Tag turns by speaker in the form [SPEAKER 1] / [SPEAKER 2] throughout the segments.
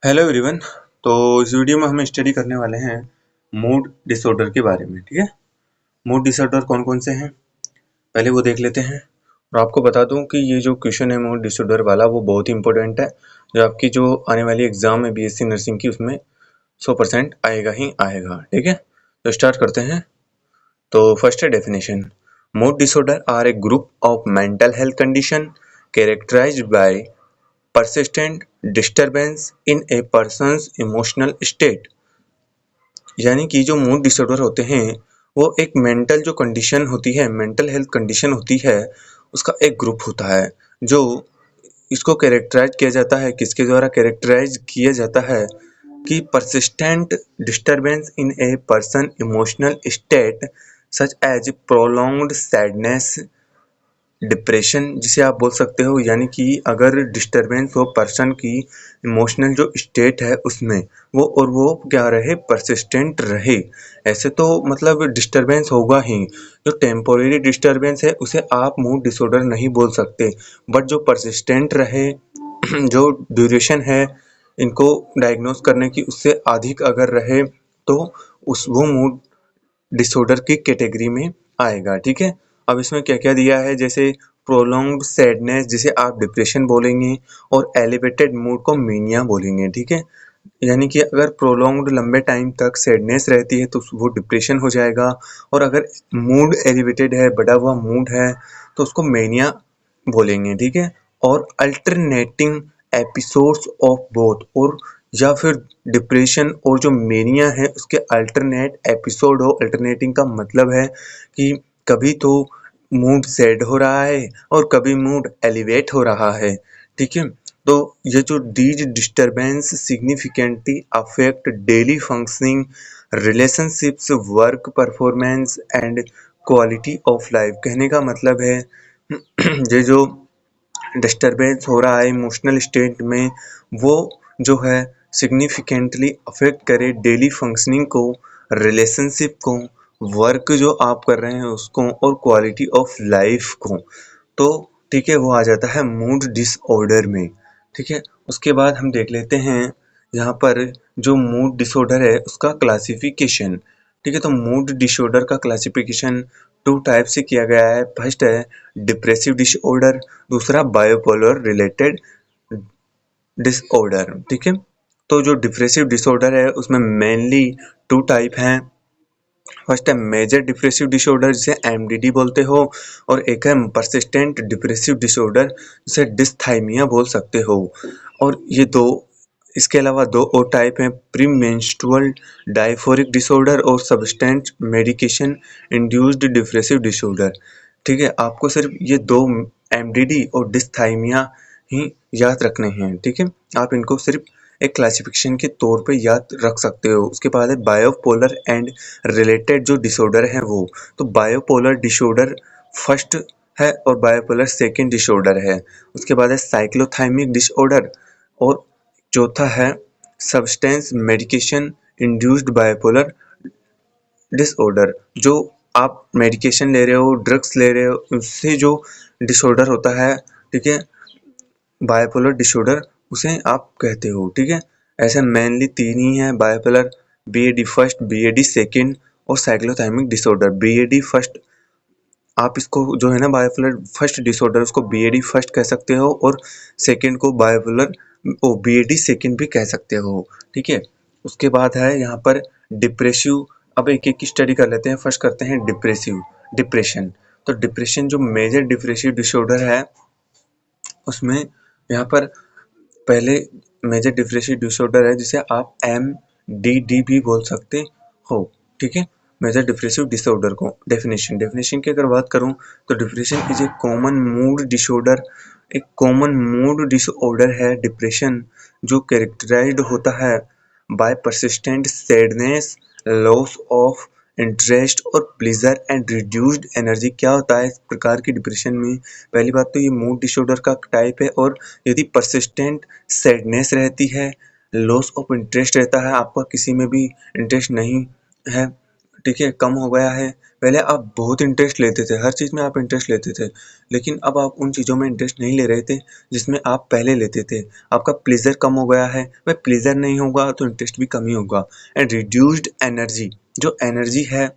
[SPEAKER 1] Hello everyone. तो इस video में हम स्टडी करने वाले हैं मूड डिसऑर्डर के बारे में। ठीक है, मूड डिसऑर्डर कौन कौन से हैं पहले वो देख लेते हैं। और आपको बता दूं कि ये जो क्वेश्चन है मूड डिसऑर्डर वाला वो बहुत ही इंपॉर्टेंट है, जो आपकी जो आने वाली एग्जाम है बीएससी नर्सिंग की उसमें 100% आएगा ही आएगा। ठीक है, तो स्टार्ट करते हैं। तो फर्स्ट है definition. Mood disorder are a group of mental health condition characterized by persistent disturbance in a person's emotional state। यानी कि जो मूड डिसऑर्डर होते हैं वो एक मेंटल जो कंडीशन होती है, मेंटल हेल्थ कंडीशन होती है, उसका एक ग्रुप होता है जो इसको कैरेक्टराइज किया जाता है। किसके द्वारा कैरेक्टराइज किया जाता है कि persistent disturbance in a person emotional state such as prolonged sadness, depression जिसे आप बोल सकते हो। यानी कि अगर डिस्टरबेंस हो पर्सन की इमोशनल जो स्टेट है उसमें वो क्या रहे, परसिस्टेंट रहे। ऐसे तो मतलब डिस्टरबेंस होगा ही, जो टेम्पोरेरी डिस्टरबेंस है उसे आप मूड डिसऑर्डर नहीं बोल सकते, बट जो परसिस्टेंट रहे जो ड्यूरेशन है इनको डायग्नोस करने की उससे अधिक अगर रहे तो उस वो मूड डिसऑर्डर की कैटेगरी में आएगा। ठीक है, अब इसमें क्या क्या दिया है, जैसे प्रोलॉन्ग्ड सैडनेस जिसे आप डिप्रेशन बोलेंगे, और एलिवेटेड मूड को मीनिया बोलेंगे। ठीक है, यानी कि अगर प्रोलॉन्ग्ड लंबे टाइम तक सैडनेस रहती है तो वो डिप्रेशन हो जाएगा, और अगर मूड एलिवेटेड है, बढ़ा हुआ मूड है, तो उसको मेनिया बोलेंगे। ठीक है, और अल्टरनेटिंग एपिसोड्स ऑफ बोथ, और या फिर डिप्रेशन और जो मेनिया है उसके अल्टरनेट एपिसोड हो। अल्टरनेटिंग का मतलब है कि कभी तो मूड सैड हो रहा है और कभी मूड एलिवेट हो रहा है। ठीक है, तो ये जो these disturbance significantly affect daily functioning, relationships, work performance and quality of life. कहने का मतलब है ये जो डिस्टरबेंस हो रहा है इमोशनल स्टेट में वो जो है सिग्निफिकेंटली अफेक्ट करे डेली फंक्शनिंग को, रिलेशनशिप को, वर्क जो आप कर रहे हैं उसको, और क्वालिटी ऑफ लाइफ को। तो ठीक है, वो आ जाता है मूड डिसऑर्डर में। ठीक है, उसके बाद हम देख लेते हैं यहाँ पर जो मूड डिसऑर्डर है उसका क्लासिफिकेशन। ठीक है, तो मूड डिसऑर्डर का क्लासिफिकेशन टू टाइप से किया गया है। फर्स्ट है डिप्रेसिव डिसऑर्डर, दूसरा बायोपोलर रिलेटेड डिसऑर्डर। ठीक है, तो जो डिप्रेसिव डिसऑर्डर है उसमें मेनली टू टाइप हैं। फर्स्ट है मेजर डिप्रेसिव डिसऑर्डर जिसे एमडीडी बोलते हो, और एक है परसिस्टेंट डिप्रेसिव डिसऑर्डर जिसे डिस्थाइमिया बोल सकते हो। और ये दो, इसके अलावा दो और टाइप हैं, प्री मेंस्ट्रुअल डायफोरिक डिसऑर्डर और substance medication induced depressive disorder. ठीक है, आपको सिर्फ ये दो एमडीडी और डिस्थाइमिया ही याद रखने हैं। ठीक है, आप इनको सिर्फ एक क्लासिफिकेशन के तौर पे याद रख सकते हो। उसके बाद है बायोपोलर एंड रिलेटेड जो डिसऑर्डर है वो, तो बायोपोलर डिसऑर्डर फर्स्ट है और बायोपोलर सेकंड डिसऑर्डर है। उसके बाद है साइक्लोथाइमिक डिसऑर्डर, और चौथा है substance medication induced bipolar disorder. जो आप मेडिकेशन ले रहे हो, ड्रग्स ले रहे हो, उससे जो डिसऑर्डर होता है, ठीक है, बायोपोलर डिसऑर्डर उसे आप कहते हो। ठीक है, ऐसे मेनली तीन ही हैं, bipolar, BOD first, BOD second, और साइक्लोथाइमिक डिसऑर्डर। बीएडी फर्स्ट आप इसको जो है ना बायोपोलर फर्स्ट डिसऑर्डर उसको बीएडी फर्स्ट कह सकते हो, और सेकंड को बायोपोलर ओ बीएडी सेकंड भी कह सकते हो। ठीक है, उसके बाद है यहाँ पर डिप्रेसिव। अब एक एक की स्टडी कर लेते हैं। फर्स्ट करते हैं डिप्रेसिव, डिप्रेशन। तो डिप्रेशन जो मेजर डिप्रेसिव डिसऑर्डर है उसमें यहाँ पर पहले मेजर डिप्रेसिव डिसऑर्डर है जिसे आप एमडीडी भी बोल सकते हो। ठीक है, मेजर डिप्रेसिव डिसऑर्डर को डेफिनेशन की अगर बात करूं तो depression is a common mood disorder. एक कॉमन मूड डिसऑर्डर है डिप्रेशन, जो कैरेक्टराइज्ड होता है by persistent sadness, loss of interest और प्लेजर एंड रिड्यूस्ड एनर्जी। क्या होता है इस प्रकार की डिप्रेशन में? पहली बात तो ये मूड डिसऑर्डर का टाइप है, और यदि परसिस्टेंट सैडनेस रहती है, लॉस ऑफ इंटरेस्ट रहता है, आपका किसी में भी इंटरेस्ट नहीं है, ठीक है, कम हो गया है। पहले आप बहुत इंटरेस्ट लेते थे, हर चीज़ में आप इंटरेस्ट लेते थे, लेकिन अब आप उन चीज़ों में इंटरेस्ट नहीं ले रहे थे जिसमें आप पहले लेते थे। आपका प्लेज़र कम हो गया है, भाई प्लेज़र नहीं होगा तो इंटरेस्ट भी कम ही होगा। एंड रिड्यूस्ड एनर्जी, जो एनर्जी है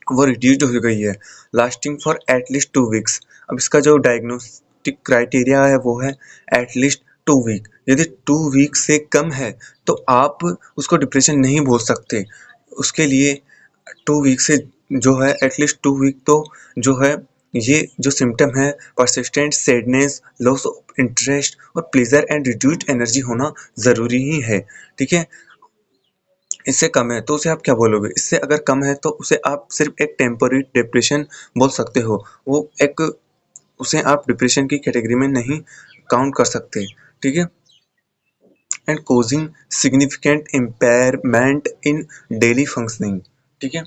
[SPEAKER 1] वो रिड्यूस्ड हो गई है, लास्टिंग फॉर एटलीस्ट 2 वीक्स। अब इसका जो डायग्नोस्टिक क्राइटेरिया है वो है एटलीस्ट 2 वीक। यदि 2 वीक से कम है तो आप उसको डिप्रेशन नहीं बोल सकते। उसके लिए 2 वीक से जो है एटलीस्ट 2 वीक तो जो है ये जो सिम्टम है persistent sadness, loss of interest और प्लेजर एंड रिड्यूस्ड एनर्जी होना ज़रूरी ही है। ठीक है, इससे कम है तो उसे आप क्या बोलोगे? इससे अगर कम है तो उसे आप सिर्फ एक टेम्पररी डिप्रेशन बोल सकते हो। वो एक, उसे आप डिप्रेशन की कैटेगरी में नहीं काउंट कर सकते। ठीक है, and causing significant impairment in daily functioning. ठीक है,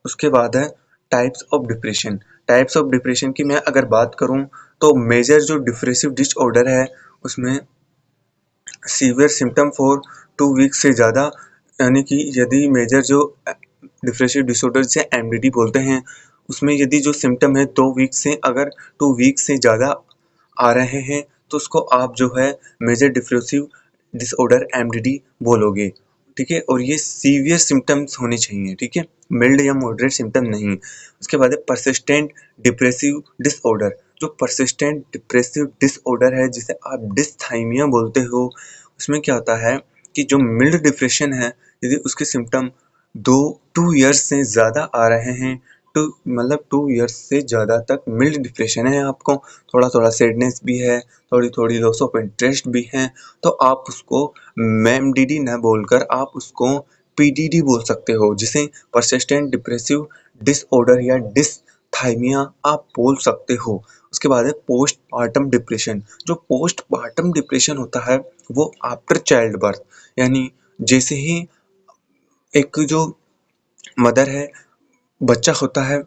[SPEAKER 1] उसके बाद है types of depression. Types of depression की मैं अगर बात करूं तो मेजर जो डिप्रेसिव डिसऑर्डर है उसमें सीवियर सिम्टम फॉर 2 वीक से ज़्यादा, यानी कि यदि मेजर जो डिप्रेसिव डिसऑर्डर जिसे एमडीडी बोलते हैं उसमें यदि जो सिम्टम है 2 वीक से अगर 2 वीक से ज़्यादा आ रहे हैं तो उसको आप जो है मेजर डिप्रेसिव डिसऑर्डर एमडीडी बोलोगे। ठीक है, और ये सीवियर सिम्टम्स होने चाहिए। ठीक है, मिल्ड या मॉडरेट सिम्टम नहीं। उसके बाद है परसिस्टेंट डिप्रेसिव डिसऑर्डर। जो परसिस्टेंट डिप्रेसिव डिसऑर्डर है जिसे आप डिसथाइमिया बोलते हो, उसमें क्या होता है कि जो मिल्ड डिप्रेशन है यदि उसके सिम्टम 2 ईयर्स से ज़्यादा आ रहे हैं तो मतलब 2 ईयर्स से ज़्यादा तक मिल्ड डिप्रेशन है, आपको थोड़ा थोड़ा सैडनेस भी है, थोड़ी थोड़ी लॉस ऑफ इंटरेस्ट भी है, तो आप उसको मैमडीडी न बोलकर आप उसको पीडीडी बोल सकते हो, जिसे परसिस्टेंट डिप्रेसिव डिसऑर्डर या डिसथाइमिया आप बोल सकते हो। उसके बाद है पोस्ट पार्टम डिप्रेशन। जो पोस्ट पार्टम डिप्रेशन होता है वो आफ्टर चाइल्ड बर्थ, यानी जैसे ही एक जो मदर है, बच्चा होता है,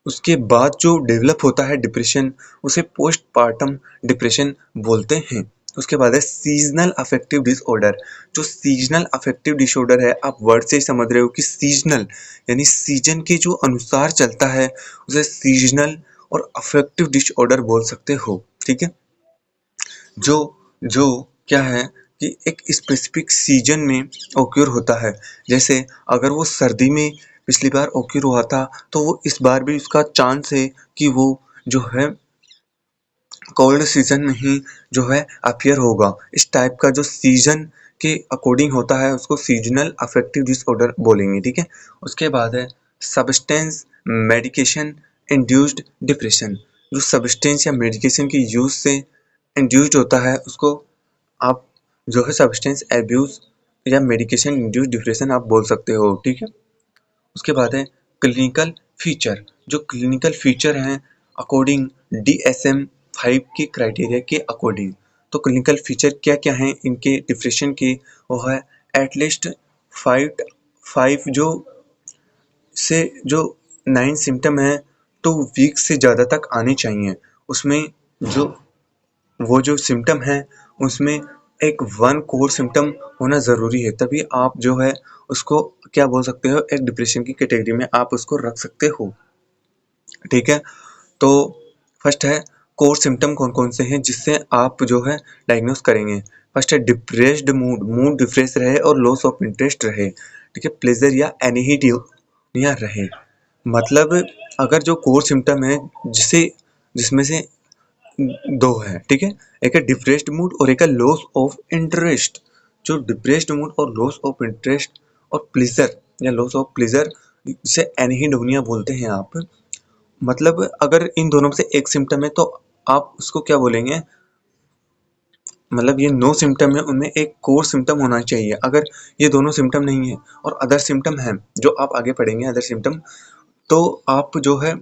[SPEAKER 1] उसके बाद जो डेवलप होता है डिप्रेशन उसे पोस्ट पार्टम डिप्रेशन बोलते हैं। उसके बाद है सीजनल अफेक्टिव डिसऑर्डर। जो सीजनल अफेक्टिव डिसऑर्डर है, आप वर्ड से ही समझ रहे हो कि सीजनल यानी सीजन के जो अनुसार चलता है उसे सीजनल और अफेक्टिव डिसऑर्डर बोल सकते हो। ठीक है, जो जो क्या है कि एक स्पेसिफिक सीजन में ओक्योर होता है। जैसे अगर वो सर्दी में पिछली बार ओक्योर हुआ था तो वो इस बार भी उसका चांस है कि वो जो है कोल्ड सीजन में ही जो है अपीयर होगा। इस टाइप का जो सीजन के अकॉर्डिंग होता है उसको सीजनल अफेक्टिव डिसऑर्डर बोलेंगे। ठीक है, उसके बाद है सब्सटेंस मेडिकेशन इंड्यूस्ड डिप्रेशन। जो सब्सटेंस या मेडिकेशन के यूज से इंड्यूस्ड होता है उसको आप जो है सब्सटेंस एब्यूज या मेडिकेशन इंड्यूस्ड डिप्रेशन आप बोल सकते हो। ठीक है, उसके बाद है क्लिनिकल फीचर। जो क्लिनिकल फीचर हैं अकॉर्डिंग DSM 5 के क्राइटेरिया के अकॉर्डिंग, तो क्लिनिकल फीचर क्या क्या हैं इनके डिप्रेशन के, वो है एटलीस्ट 5 जो 9 सिम्टम है 2 वीक से ज़्यादा तक आने चाहिए। उसमें जो वो जो सिम्टम है उसमें एक 1 कोर सिम्टम होना ज़रूरी है, तभी आप जो है उसको क्या बोल सकते हो, एक डिप्रेशन की कैटेगरी में आप उसको रख सकते हो। ठीक है, तो फर्स्ट है कोर सिम्टम कौन कौन से हैं जिससे आप जो है डायग्नोस करेंगे। फर्स्ट है डिप्रेस्ड मूड डिप्रेस रहे और लॉस ऑफ इंटरेस्ट रहे। ठीक है, प्लेजर या एनहीडियोनिया रहे। मतलब अगर जो कोर सिम्टम है जिसमें से 2 है, ठीक है, एक है डिप्रेस्ड मूड और एक है लॉस ऑफ इंटरेस्ट। जो डिप्रेस्ड मूड और लॉस ऑफ इंटरेस्ट और प्लेजर या लॉस ऑफ प्लेजर जिसे एनहीडोनिया बोलते हैं आप, मतलब अगर इन दोनों में से एक सिम्टम है तो आप उसको क्या बोलेंगे, मतलब ये 9 सिम्टम है उनमें एक कोर सिम्टम होना चाहिए। अगर ये दोनों सिम्टम नहीं है और अदर सिम्टम है जो आप आगे पढ़ेंगे अदर सिम्टम, तो आप जो है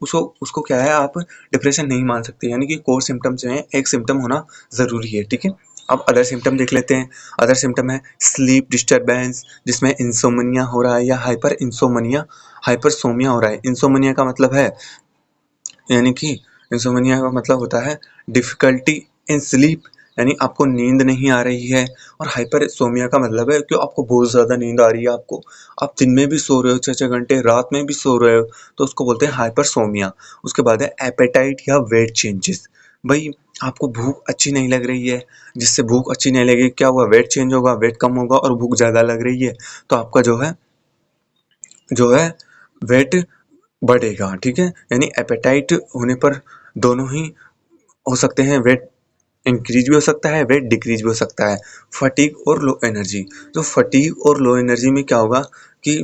[SPEAKER 1] उसको उसको क्या है आप डिप्रेशन नहीं मान सकते, यानी कि कोर सिम्टम जो है एक सिम्टम होना ज़रूरी है। ठीक है, अब अदर सिम्टम देख लेते हैं। अदर सिम्टम है स्लीप डिस्टर्बेंस जिसमें इंसोमनिया हो रहा है या हाइपरसोमिया हो रहा है। इंसोमनिया का मतलब है, यानी कि इंसोमनिया का मतलब होता है डिफ़िकल्टी इन स्लीप यानी आपको नींद नहीं आ रही है। और हाइपरसोमिया का मतलब है कि आपको बहुत ज़्यादा नींद आ रही है, आप दिन में भी सो रहे हो 6-6 घंटे, रात में भी सो रहे हो, तो उसको बोलते हैं हाइपरसोमिया। उसके बाद है एपेटाइट या वेट चेंजेस। भाई आपको भूख अच्छी नहीं लग रही है, जिससे भूख अच्छी नहीं लगेगी क्या हुआ, वेट चेंज होगा, वेट कम होगा और भूख ज़्यादा लग रही है तो आपका जो है वेट बढ़ेगा, ठीक है। यानी एपेटाइट होने पर दोनों ही हो सकते हैं, वेट इंक्रीज भी हो सकता है, वेट डिक्रीज भी हो सकता है। फटीग और लो एनर्जी, तो फटीग और लो एनर्जी में क्या होगा कि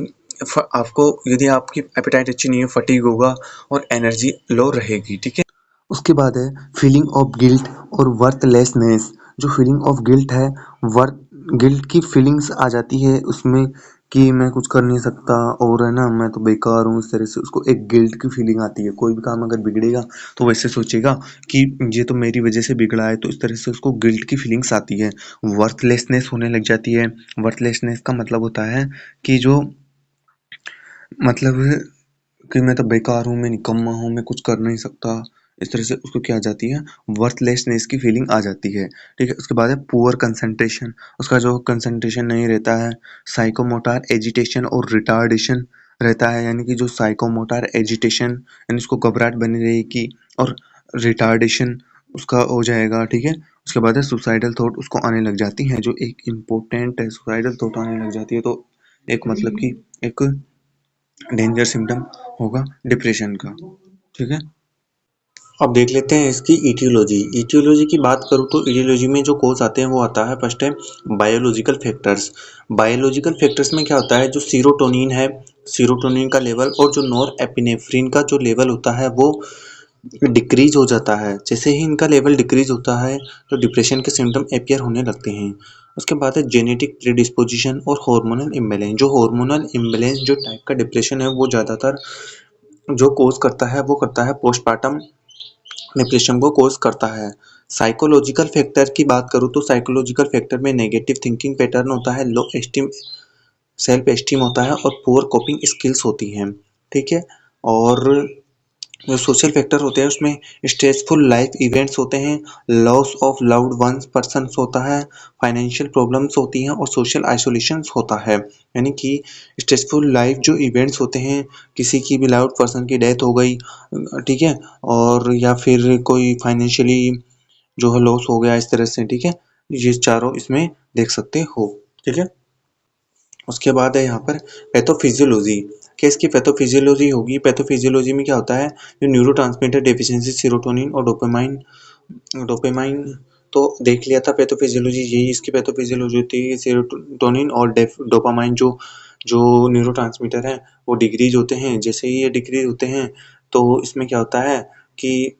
[SPEAKER 1] आपको यदि आपकी एपेटाइट अच्छी नहीं है, फटीग होगा और एनर्जी लो रहेगी, ठीक है। उसके बाद है फीलिंग ऑफ गिल्ट और वर्थलेसनेस। जो फीलिंग ऑफ गिल्ट है, वर्थ गिल्ट की फीलिंग्स आ जाती है उसमें कि मैं कुछ कर नहीं सकता और है ना, मैं तो बेकार हूँ, इस तरह से उसको एक गिल्ट की फीलिंग आती है। कोई भी काम अगर बिगड़ेगा तो वैसे सोचेगा कि ये तो मेरी वजह से बिगड़ा है, तो इस तरह से उसको गिल्ट की फीलिंग्स आती है। वर्थलेसनेस होने लग जाती है। वर्थलेसनेस का मतलब होता है कि जो मतलब कि मैं तो बेकार हूँ, मैं निकम्मा हूँ, मैं कुछ कर नहीं सकता। इस तरह से उसको क्या आ जाती है, वर्थलेसनेस की फीलिंग आ जाती है, ठीक है। उसके बाद है पुअर कंसंट्रेशन, उसका जो कंसंट्रेशन नहीं रहता है। साइकोमोटर एजिटेशन और रिटार्डेशन रहता है, यानी कि जो साइकोमोटर एजिटेशन यानी उसको घबराहट बनी रहेगी और रिटार्डेशन उसका हो जाएगा, ठीक है। उसके बाद है सुसाइडल थॉट उसको आने लग जाती हैं, जो एक इम्पोर्टेंट है, सुसाइडल थॉट आने लग जाती है तो एक मतलब कि एक डेंजर सिम्टम होगा डिप्रेशन का, ठीक है। अब देख लेते हैं इसकी ईटियोलॉजी। ईटियोलॉजी की बात करूँ तो ईटियोलॉजी में जो कोज आते हैं वो आता है, फर्स्ट है बायोलॉजिकल फैक्टर्स। बायोलॉजिकल फैक्टर्स में क्या होता है, जो सीरोटोनिन है, सीरोटोनिन का लेवल और जो नॉर एपिनेफ्रिन का जो लेवल होता है वो डिक्रीज हो जाता है। जैसे ही इनका लेवल डिक्रीज होता है तो डिप्रेशन के सिम्टम अपीयर होने लगते हैं। उसके बाद है जेनेटिक प्रीडिस्पोजिशन और हार्मोनल इम्बैलेंस। जो हार्मोनल इम्बैलेंस जो टाइप का डिप्रेशन है वो ज़्यादातर जो कोज करता है वो करता है पोस्टपार्टम डिप्रेशन को कोज करता है। साइकोलॉजिकल फैक्टर की बात करूँ तो साइकोलॉजिकल फैक्टर में नेगेटिव थिंकिंग पैटर्न होता है, लो एस्टीम सेल्फ एस्टीम होता है और पुअर कोपिंग स्किल्स होती हैं, ठीक है। और जो सोशल फैक्टर होते हैं उसमें स्ट्रेसफुल लाइफ इवेंट्स होते हैं, loss of loved ones persons होता है, फाइनेंशियल प्रॉब्लम्स होती हैं और सोशल आइसोलेशंस होता है। यानी कि स्ट्रेसफुल लाइफ जो इवेंट्स होते हैं, किसी की भी लव्ड पर्सन की डेथ हो गई, ठीक है, और या फिर कोई फाइनेंशियली जो है लॉस हो गया, इस तरह से, ठीक है। ये चारों इसमें देख सकते हो, ठीक है। उसके बाद है यहाँ पर पैथोफिजियोलॉजी। क्या इसकी पैथोफिजियोलॉजी होगी। पैथोफिजियोलॉजी में क्या होता है, जो न्यूरोट्रांसमीटर डेफिशिएंसी सीरोटोनिन और डोपामाइन डोपामाइन तो देख लिया था पैथोफिजियोलॉजी, यही इसकी पैथोफिजियोलॉजी होती है। सीरोटोनिन और डोपामाइन जो जो न्यूरोट्रांसमीटर हैं वो डिक्रीज होते हैं। जैसे ही ये डिक्रीज होते हैं तो इसमें क्या होता है कि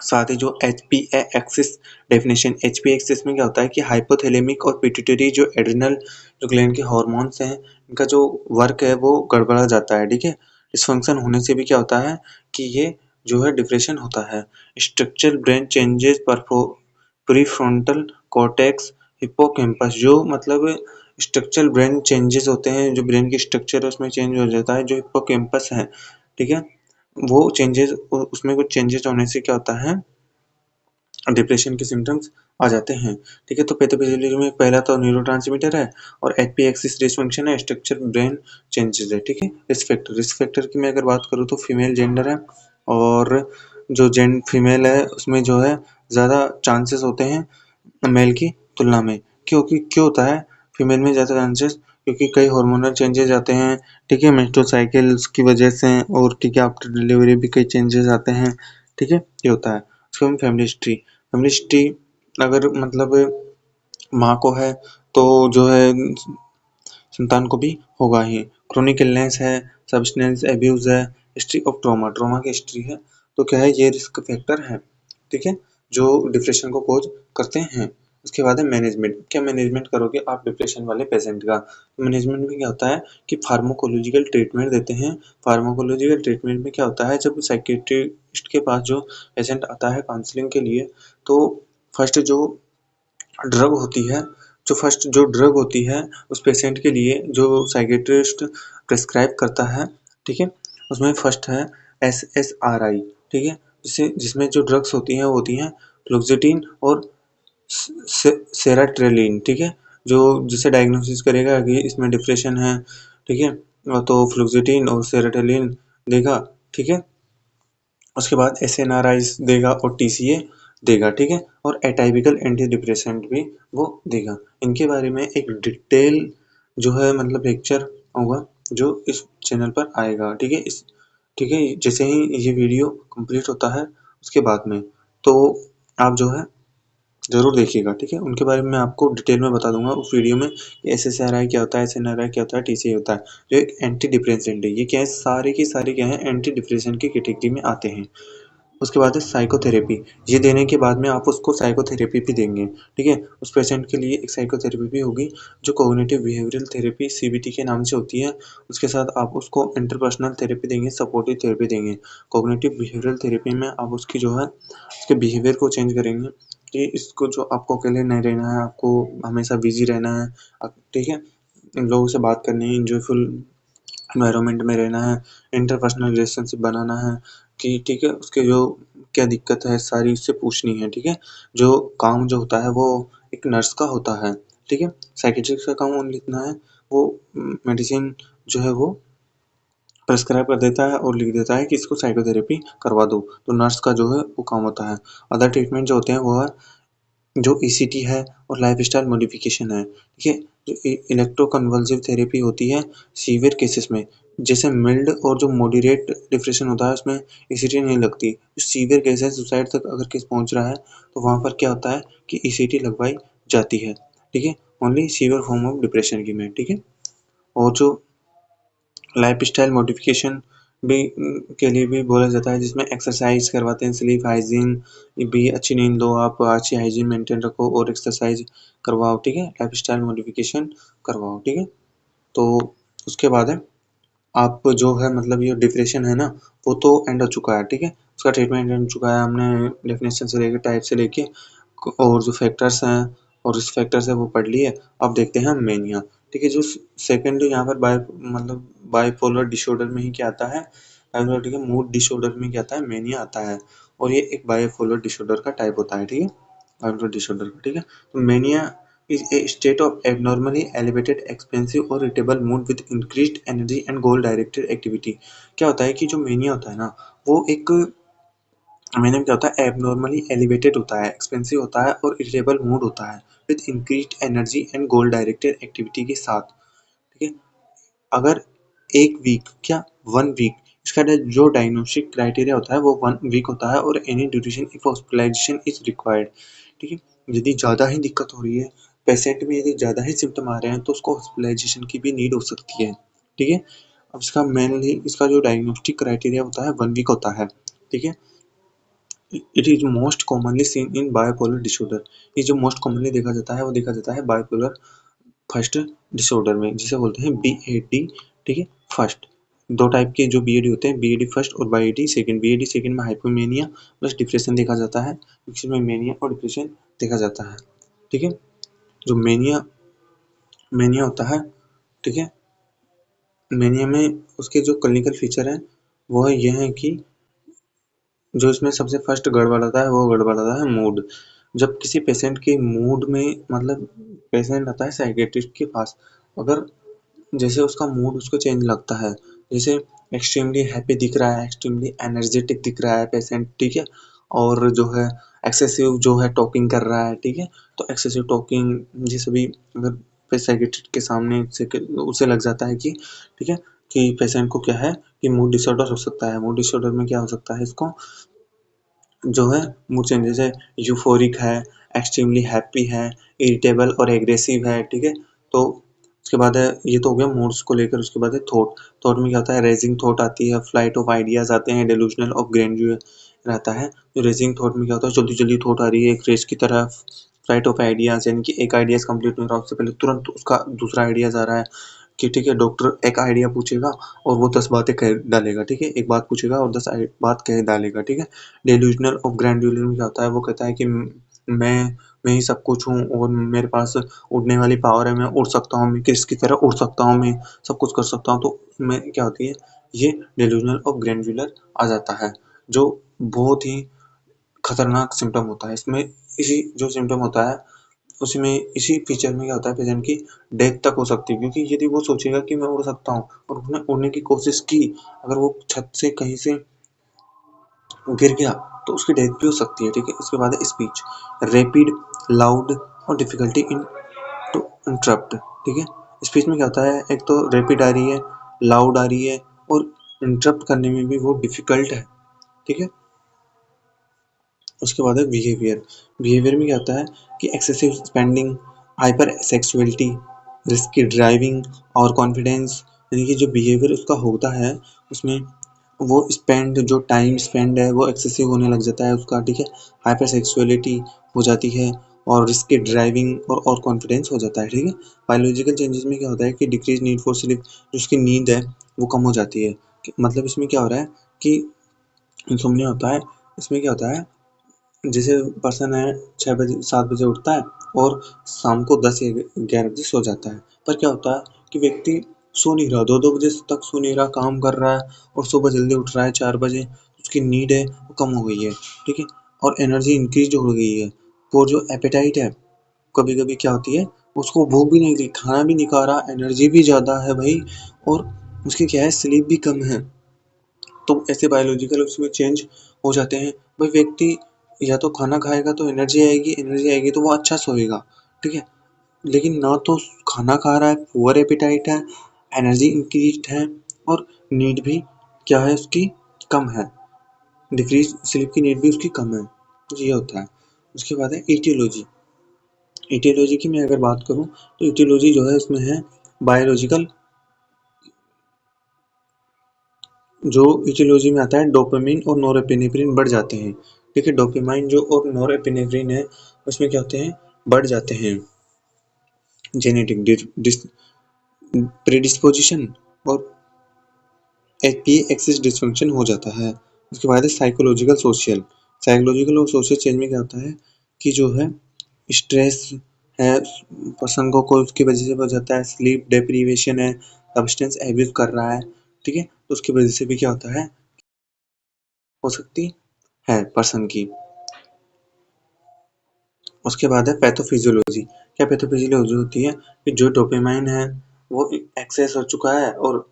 [SPEAKER 1] साथ ही जो H P A axis definition, H P axis में क्या होता है कि हाइपोथैलेमिक और पिट्यूटरी जो एड्रिनल जो ग्लैंड के हार्मोन्स हैं, इनका जो वर्क है वो गड़बड़ा जाता है, ठीक है। डिसफंक्शन होने से भी क्या होता है कि ये जो है डिप्रेशन होता है। Structural brain changes prefrontal cortex hippocampus, जो मतलब स्ट्रक्चरल ब्रेन चेंजेस होते हैं, जो ब्रेन की स्ट्रक्चर है उसमें चेंज हो जाता है, जो हिप्पोकैम्पस है, ठीक है। वो चेंजेस उसमें कुछ चेंजेस होने से क्या होता है, डिप्रेशन के सिम्टम्स आ जाते हैं, ठीक है। तो पैथोफिजियोलॉजी में पहला तो न्यूरोट्रांसमीटर है और एचपी एक्सिस डिसफंक्शन है, स्ट्रक्चर ब्रेन चेंजेस है, ठीक है। रिस्क फैक्टर की मैं अगर बात करूँ तो फीमेल जेंडर है और जो जेंड फीमेल है उसमें जो है ज़्यादा चांसेस होते हैं मेल की तुलना में। क्यों होता है फीमेल में ज़्यादा चांसेस, क्योंकि कई हार्मोनल चेंजेस आते हैं, ठीक है, मेंस्ट्रुअल साइकिल्स की वजह से, और ठीक है आफ्टर डिलीवरी भी कई चेंजेस आते हैं, ठीक है, ये होता है। उसके बाद फैमिली हिस्ट्री अगर मतलब माँ को है तो जो है संतान को भी होगा ही। क्रोनिक इलनेस है, सब्सटेंस एब्यूज है, हिस्ट्री ऑफ ट्रॉमा की हिस्ट्री है, तो क्या है ये रिस्क फैक्टर है, ठीक है, जो डिप्रेशन को कोज करते हैं। उसके बाद है मैनेजमेंट। क्या मैनेजमेंट करोगे आप डिप्रेशन वाले पेशेंट का। मैनेजमेंट में क्या होता है कि फार्माकोलॉजिकल ट्रीटमेंट देते हैं। फार्माकोलॉजिकल ट्रीटमेंट में क्या होता है, जब साइकियाट्रिस्ट के पास जो पेशेंट आता है काउंसलिंग के लिए, तो फर्स्ट जो ड्रग होती है उस पेशेंट के लिए जो साइकियाट्रिस्ट प्रिस्क्राइब करता है, ठीक है, उसमें फर्स्ट है SSRI, ठीक है, जिसमें जो ड्रग्स होती हैं वो होती हैं फ्लुक्सेटिन और सेराट्रेलिन, ठीक है, जो जिसे डायग्नोसिस करेगा कि इसमें डिप्रेशन है, ठीक है, तो फ्लुक्सिटीन और सेराट्रेलिन देगा, ठीक है। उसके बाद एसएनआरआईज देगा और टीसीए देगा, ठीक है, और एटाइपिकल एंटी डिप्रेसेंट भी वो देगा। इनके बारे में एक डिटेल जो है मतलब लेक्चर होगा जो इस चैनल पर आएगा, ठीक है। इस ठीक है, जैसे ही ये वीडियो कंप्लीट होता है उसके बाद में, तो आप जो है ज़रूर देखिएगा, ठीक है। उनके बारे में मैं आपको डिटेल में बता दूंगा उस वीडियो में कि एसएसआरआई क्या होता है, एसएनआरआई क्या होता है, टीसीए होता है, जो एक एंटी डिप्रेसेंट है। ये क्या है, सारे के सारे क्या है, एंटी डिप्रेसेंट की कैटेगरी में आते हैं। उसके बाद है साइकोथेरेपी। ये देने के बाद में आप उसको साइकोथेरेपी भी देंगे, ठीक है। उस पेशेंट के लिए एक साइकोथेरेपी भी होगी जो कॉग्निटिव बिहेवियरल थेरेपी सीबीटी के नाम से होती है। उसके साथ आप उसको इंटरपर्सनल थेरेपी देंगे, सपोर्टिव थेरेपी देंगे। कॉग्निटिव बिहेवियरल थेरेपी में आप उसकी जो है उसके बिहेवियर को चेंज करेंगे कि इसको जो आपको अकेले नहीं रहना है, आपको हमेशा बिजी रहना है, ठीक है, लोगों से बात करनी है, इंजॉयफुल एनवायरनमेंट में रहना है, इंटरपर्सनल रिलेशनशिप बनाना है कि ठीक है, उसके जो क्या दिक्कत है सारी उससे पूछनी है, ठीक है। जो काम जो होता है वो एक नर्स का होता है, ठीक है। साइकियाट्रिस्ट का काम ओनली इतना है, वो मेडिसिन जो है वो प्रेस्क्राइब कर देता है और लिख देता है कि इसको साइकोथेरेपी करवा दो, तो नर्स का जो है वो काम होता है। अदर ट्रीटमेंट जो होते हैं वो है जो ईसीटी है और लाइफस्टाइल मॉडिफिकेशन है, ठीक है। जो इलेक्ट्रोकन्वल्सिव थेरेपी होती है सीवियर केसेस में, जैसे मिल्ड और जो मॉडरेट डिप्रेशन होता है उसमें ईसीटी नहीं लगती। सीवियर केसेस सुसाइड तक अगर केस पहुंच रहा है तो वहाँ पर क्या होता है कि ईसीटी लगवाई जाती है, ठीक है, only severe form of depression की में, ठीक है। और जो लाइफस्टाइल मॉडिफिकेशन भी के लिए भी बोला जाता है, जिसमें एक्सरसाइज करवाते हैं, स्लीप हाइजीन भी अच्छी नींद लो, आप अच्छी हाइजीन मेंटेन रखो और एक्सरसाइज करवाओ, ठीक है, लाइफस्टाइल मॉडिफिकेशन करवाओ, ठीक है। तो उसके बाद है आप जो है मतलब ये डिप्रेशन है ना वो तो एंड हो चुका है, ठीक है, उसका ट्रीटमेंट एंड हो चुका है। हमने डेफिनेशन से लेके टाइप से लेके और जो फैक्टर्स हैं और रिस्क फैक्टर्स है वो पढ़ लिए। अब देखते हैं मेनिया, ठीक है। जो सेकंड यहाँ पर मतलब बाइपोलर डिसऑर्डर में ही क्या आता है, ठीक है, मूड डिसऑर्डर में क्या आता है, मेनिया आता है, और ये एक बाइपोलर डिसऑर्डर का टाइप होता है, ठीक है, बाइपोलर डिसऑर्डर का, ठीक है। तो mania is a state of abnormally elevated expensive or irritable mood with increased energy and goal directed activity। क्या होता है कि जो मेनिया होता है ना वो एक मैंने क्या होता है एबनॉर्मली एलिवेटेड होता है, एक्सपेंसिव होता है और इरिटेबल मूड होता है with increased energy and goal directed activity के साथ, ठीक है। अगर एक वीक क्या 1 वीक, इसका जो डायग्नोस्टिक क्राइटेरिया होता है वो 1 वीक होता है और any duration if hospitalization is required, ठीक है। यदि ज़्यादा ही दिक्कत हो रही है पेशेंट में, यदि ज़्यादा ही सिम्टम आ रहे हैं तो उसको हॉस्पिटलाइजेशन की भी नीड हो सकती है, ठीक है। अब इसका मेनली इसका जो डायग्नोस्टिक क्राइटेरिया होता है 1 वीक होता है, ठीक है। It is most commonly seen in bipolar disorder. ये जो मोस्ट कॉमनली देखा जाता है वो देखा जाता है बायोपोलर फर्स्ट डिसऑर्डर में, जिसे बोलते हैं बीएडी, ठीक है, फर्स्ट। दो टाइप के जो बीएडी होते हैं, बीएडी फर्स्ट और बीएडी सेकंड। बीएडी सेकंड में हाइपोमेनिया प्लस डिप्रेशन देखा जाता है, इसमें मेनिया और डिप्रेशन देखा जाता है, ठीक है। जो मेनिया मेनिया होता है, ठीक है, मेनिया में उसके जो क्लिनिकल फीचर है वो है यह है कि जो इसमें सबसे फर्स्ट गड़बड़ाता है वो गड़बड़ाता है मूड। जब किसी पेशेंट के मूड में मतलब पेशेंट आता है साइकियाट्रिस्ट के पास, अगर जैसे उसका मूड उसको चेंज लगता है, जैसे एक्सट्रीमली हैप्पी दिख रहा है, एक्सट्रीमली एनर्जेटिक दिख रहा है पेशेंट, ठीक है, और जो है एक्सेसिव जो है टॉकिंग कर रहा है, ठीक है, तो एक्सेसिव टॉकिंग ये सभी अगर साइकियाट्रिस्ट के सामने से उसे लग जाता है कि ठीक है कि पेशेंट को क्या है कि मूड डिसऑर्डर हो सकता है। मूड डिसऑर्डर में क्या हो सकता है, इसको जो है मूड चेंजेस है, यूफोरिक है, एक्सट्रीमली हैप्पी है, इरिटेबल और एग्रेसिव है, ठीक है। तो उसके बाद है ये तो हो गया मूड्स को लेकर। उसके बाद है थॉट। थॉट में क्या होता है, रेजिंग थॉट आती है, फ्लाइट ऑफ आइडियाज आते हैं, डेलूजनल ऑफ ग्रैंडियर रहता है। तो रेजिंग थॉट में क्या होता है, जल्दी जल्दी थॉट आ रही है एक रेस की तरह। फ्लाइट ऑफ आइडियाज यानी कि एक आइडियाज कंप्लीट नहीं हो रहा उससे पहले तुरंत उसका दूसरा आइडियाज आ रहा है कि ठीक है, डॉक्टर एक आइडिया पूछेगा और वो 10 बातें कह डालेगा, ठीक है, एक बात पूछेगा और 10 बात कह डालेगा, ठीक है। डेल्यूजनल ऑफ ग्रैंड्यूलर में क्या होता है, वो कहता है कि मैं ही सब कुछ हूँ और मेरे पास उड़ने वाली पावर है, मैं उड़ सकता हूँ, मैं किसकी तरह उड़ सकता हूँ, मैं सब कुछ कर सकता हूँ। तो मैं क्या होती है ये डेल्यूजनल ऑफ ग्रैंड्यूलर आ जाता है, जो बहुत ही खतरनाक सिम्टम होता है। इसमें इसी जो सिम्टम होता है उसी में, इसी फीचर में क्या होता है, पेशेंट की डेथ तक हो सकती है, क्योंकि यदि वो सोचेगा कि मैं उड़ सकता हूँ और उसने उड़ने की कोशिश की, अगर वो छत से कहीं से गिर गया तो उसकी डेथ भी हो सकती है। ठीक है, उसके बाद है स्पीच, रैपिड, लाउड और डिफिकल्टी इन टू इंटरप्ट। ठीक है, स्पीच में क्या होता है, एक तो रैपिड आ रही है, लाउड आ रही है और इंटरप्ट करने में भी वो डिफिकल्ट है। ठीक है, उसके बाद है बिहेवियर। बिहेवियर में क्या होता है कि excessive spending, hyper sexuality, risky driving और कॉन्फिडेंस, यानी कि जो बिहेवियर उसका होता है उसमें वो स्पेंड, जो टाइम स्पेंड है वो एक्सेसिव होने लग जाता है उसका। ठीक है, हाइपर सेक्सुअलिटी हो जाती है और रिस्की ड्राइविंग और कॉन्फिडेंस हो जाता है। ठीक है, बायोलॉजिकल चेंजेस में क्या होता है कि डिक्रीज नीड फॉर स्लीप, जो उसकी नींद है वो कम हो जाती है। मतलब इसमें क्या हो रहा है कि इंसोम्निया होता है, इसमें क्या होता है, जैसे पर्सन है 6 बजे 7 बजे उठता है और शाम को 10 या 11 बजे सो जाता है, पर क्या होता है कि व्यक्ति सो नहीं रहा, 2-2 बजे तक सो नहीं रहा, काम कर रहा है और सुबह जल्दी उठ रहा है 4 बजे, उसकी नीड है वो कम हो गई है। ठीक है, और एनर्जी इंक्रीज हो गई है। और जो एपेटाइट है, कभी कभी क्या होती है, उसको भूख भी नहीं लगी, खाना भी नहीं खा रहा, एनर्जी भी ज़्यादा है भाई, और उसकी क्या है, स्लीप भी कम है। तो ऐसे बायोलॉजिकल उसमें चेंज हो जाते हैं। भाई व्यक्ति या तो खाना खाएगा तो एनर्जी आएगी, एनर्जी आएगी तो वो अच्छा सोएगा। ठीक है, लेकिन ना तो खाना खा रहा है, पुअर एपेटाइट है, एनर्जी इंक्रीज है और नीड भी क्या है उसकी, कम है, डिक्रीज स्लीप की नीड भी उसकी कम है। तो ये होता है। उसके बाद है ईटियोलॉजी। ईटियोलॉजी की मैं अगर बात करूँ तो ईटियोलॉजी जो है उसमें है बायोलॉजिकल, जो इटियोलॉजी में आता है डोपामिन और नोरेपेनेफ्रिन बढ़ जाते हैं। ठीक है, डोपामाइन जो और नोरेपेनेफ्रिन है उसमें क्या होते हैं, बढ़ जाते हैं। जेनेटिक प्रेडिस्पोजिशन और पी एक्सिस डिसफंक्शन हो जाता है। उसके बाद है साइकोलॉजिकल सोशल। साइकोलॉजिकल और सोशल चेंज में क्या होता है कि जो है स्ट्रेस है, पर्सन को उसकी वजह से हो जाता है, स्लीप डेप्रीवेशन है, सब्सटेंस एब्यूज कर रहा है। ठीक है, तो उसकी वजह से भी क्या होता है, हो सकती है पर्सन की। उसके बाद है पैथोफिजियोलॉजी। क्या पैथोफिजियोलॉजी होती है कि जो डोपामाइन है वो एक्सेस हो चुका है और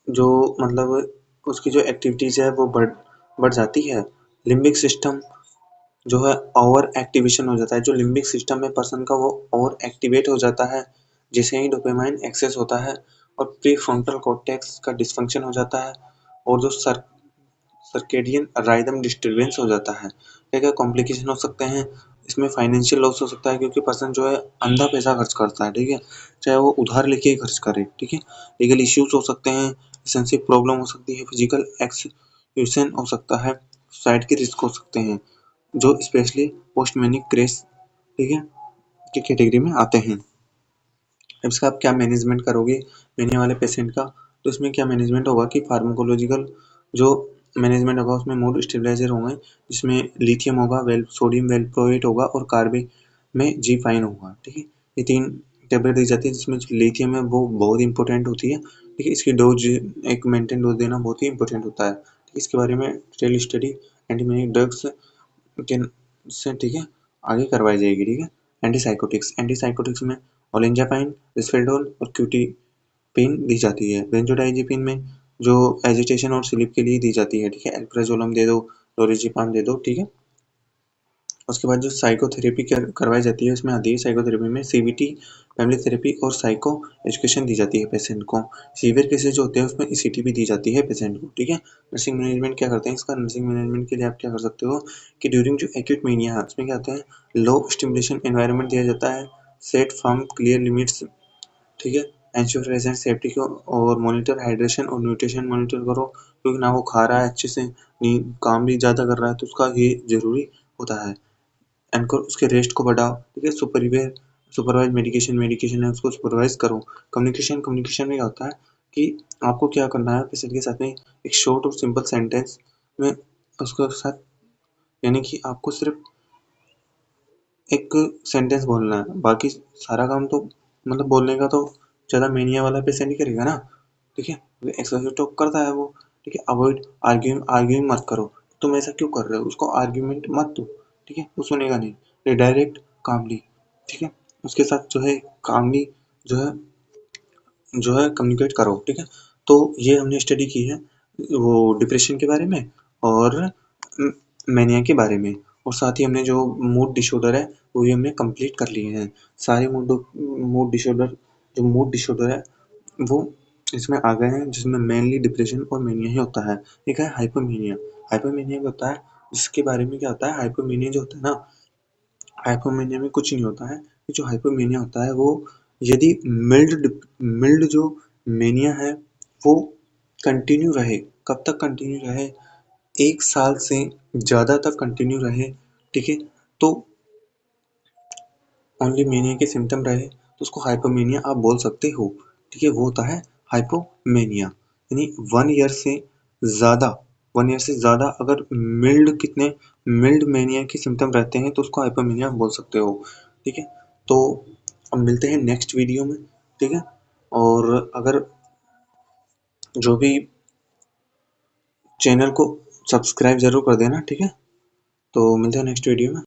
[SPEAKER 1] जो मतलब उसकी जो एक्टिविटीज है वो बढ़ जाती है। लिम्बिक सिस्टम जो है ओवर एक्टिवेशन हो जाता है, जो लिम्बिक सिस्टम है पर्सन का वो ओवर एक्टिवेट हो जाता है जैसे ही डोपामाइन एक्सेस होता है। और प्री फ्रंटल कॉर्टेक्स का डिसफंक्शन हो जाता है और जो सर्केडियन राइदम डिस्टर्बेंस हो जाता है। क्या क्या कॉम्प्लिकेशन हो सकते हैं, इसमें फाइनेंशियल लॉस हो सकता है क्योंकि पर्सन जो है अंधा पैसा खर्च करता है। ठीक है, चाहे वो उधार लेके ही खर्च करे। ठीक है, लीगल इश्यूज हो सकते हैं, रिलेशनशिप प्रॉब्लम हो सकती है, फिजिकल एक्सक्यूशन हो सकता है, सुसाइड के रिस्क हो सकते हैं, जो स्पेशली पोस्ट मैनिक क्रेश, ठीक है, की कैटेगरी में आते हैं। अब इसका आप क्या मैनेजमेंट करोगे मैनिया वाले पेशेंट का, तो इसमें क्या मैनेजमेंट होगा कि फार्माकोलॉजिकल जो मैनेजमेंट होगा उसमें मूड स्टेबलाइजर होंगे, जिसमें लिथियम होगा, वेल सोडियम वेलप्रोएट होगा और कार्बे में जी फाइन होगा। ठीक है, ये 3 टेबलेट दी जाती है जिसमें लिथियम है वो बहुत इंपॉर्टेंट होती है। ठीक है, इसकी डोज, एक मेंटेन डोज देना बहुत ही इंपॉर्टेंट होता है। इसके बारे में डिटेल स्टडी एंटीमेनिक ड्रग्स के से, ठीक है, आगे करवाई जाएगी। ठीक है, एंटीसाइकोटिक्स। एंटीसाइकोटिक्स में ओलेंजापाइन, रिस्पेरडोल और क्यूटिपेन दी जाती है। बेंजोडाइजेपिन में जो एजिटेशन और स्लीप के लिए दी जाती है। ठीक है, एल्प्राजोलम दे दो, लोरिजिपाम दे दो। ठीक है, उसके बाद जो साइकोथेरेपी करवाई जाती है उसमें आती है साइकोथेरेपी में सीबीटी, फैमिली थेरेपी और साइको एजुकेशन दी जाती है पेशेंट को। सीवियर केसेज जो होते हैं उसमें ईसीटी भी दी जाती है पेशेंट को। ठीक है, नर्सिंग मैनेजमेंट क्या करते हैं, इसका नर्सिंग मैनेजमेंट के लिए आप क्या कर सकते हो कि ड्यूरिंग जो एक्यूट मेनिया है उसमें क्या होता है, लो स्टिमुलेशन एनवायरनमेंट दिया जाता है, सेट फर्म क्लियर लिमिट्स। ठीक है, एंश्योर रेजिडेंट सेफ्टी को और मॉनिटर हाइड्रेशन और न्यूट्रिशन मॉनिटर करो, क्योंकि ना वो खा रहा है अच्छे से, नहीं काम भी ज़्यादा कर रहा है, तो उसका ये ज़रूरी होता है। एंकर उसके रेस्ट को बढ़ाओ। ठीक है, सुपरवाइज मेडिकेशन मेडिकेशन है उसको सुपरवाइज करो। कम्युनिकेशन में क्या होता है कि आपको क्या करना है पेशेंट के साथ में, एक शॉर्ट और सिंपल सेंटेंस में उसके साथ, यानी कि आपको सिर्फ एक सेंटेंस बोलना है, बाकी सारा काम तो मतलब बोलने का तो ज़्यादा मेनिया वाला पेशेंट ही करेगा ना। ठीक है, एक्सेसिव टॉक करता है वो। ठीक है, अवॉइड आर्ग्यूइंग आर्ग्यूइंग मत करो, तुम ऐसा क्यों कर रहे हो, उसको आर्ग्यूमेंट मत दो। ठीक है, वो सुनेगा नहीं। रिडायरेक्ट कामली, ठीक है, उसके साथ जो है कामली जो है कम्युनिकेट करो, ठीक है। तो ये हमने स्टडी की है वो डिप्रेशन के बारे में और मैनिया के बारे में, और साथ ही हमने जो मूड डिसऑर्डर है वो भी हमने कंप्लीट कर लिए हैं। सारे मूड डिसऑर्डर है वो इसमें आ गए हैं, जिसमें मेनली डिप्रेशन और मेनिया ही होता है। एक है हाइपोमेनिया। हाइपोमेनिया क्या होता है, जिसके बारे में क्या होता है, हाइपोमेनिया जो होता है ना, हाइपोमेनिया में कुछ नहीं होता है। जो हाइपोमेनिया होता है वो यदि मिल्ड जो मेनिया है वो कंटिन्यू रहे, कब तक कंटिन्यू रहे, 1 साल से ज़्यादा तक कंटिन्यू रहे, ठीक है, तो ओनली मेनिया के सिम्टम रहे तो उसको हाइपोमेनिया आप बोल सकते हो, ठीक है। वो होता है हाइपोमेनिया, यानी 1 ईयर से ज़्यादा, 1 ईयर से ज़्यादा अगर मिल्ड मेनिया के सिम्टम रहते हैं तो उसको हाइपोमेनिया बोल सकते हो, ठीक है। तो अब मिलते हैं नेक्स्ट वीडियो में, ठीक है। और अगर जो भी चैनल को सब्सक्राइब ज़रूर कर देना, ठीक है। तो मिलते हैं नेक्स्ट वीडियो में।